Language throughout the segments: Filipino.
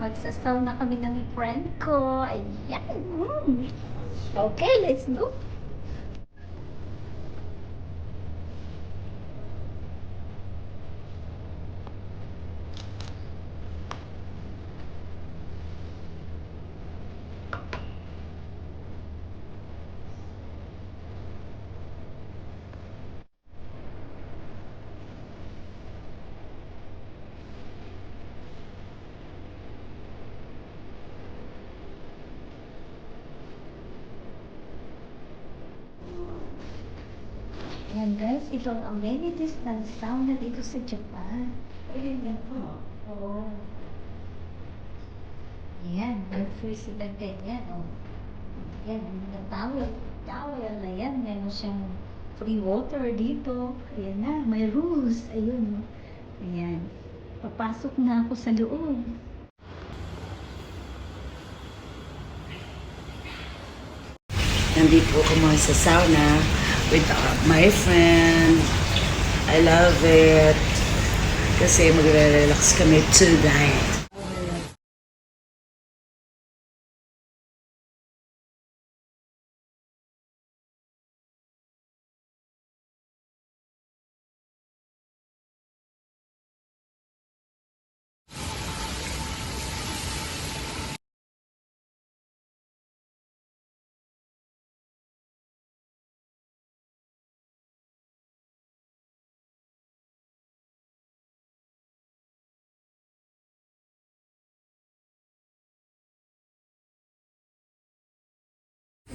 Magsasaw na kami ng friend ko. Ayan. Okay, let's go. Ayan guys, ito ang amenities ng sauna dito sa Japan. Ayan yan po. Oo. Ayan, may free sila ganyan. Oh. Ayan, ang towel. Towel na yan. Meron siyang free water dito. Ayan na, may rules. Ayun. Ayan. Papasok na ako sa loob. Nandito ako mga sa sauna with my friend. I love it. Kasi magre-relax kami tonight.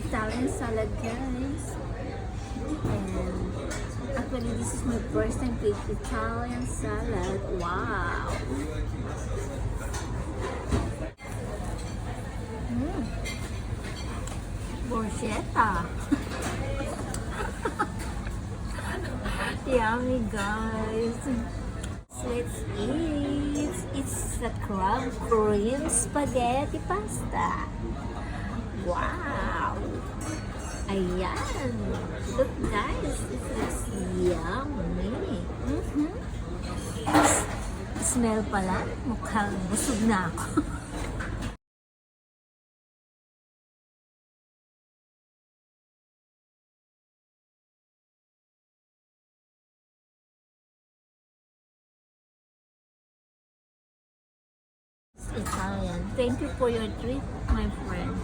Italian salad, guys. And actually, this is my first time to eat Italian salad. Wow! Borschetta. Yummy, guys. So let's eat. It's a crab Korean spaghetti pasta. Wow! Ayan! Look guys, it looks yummy! Smell pala, mukhang busog na ako. Italian. Thank you for your treat, my friend.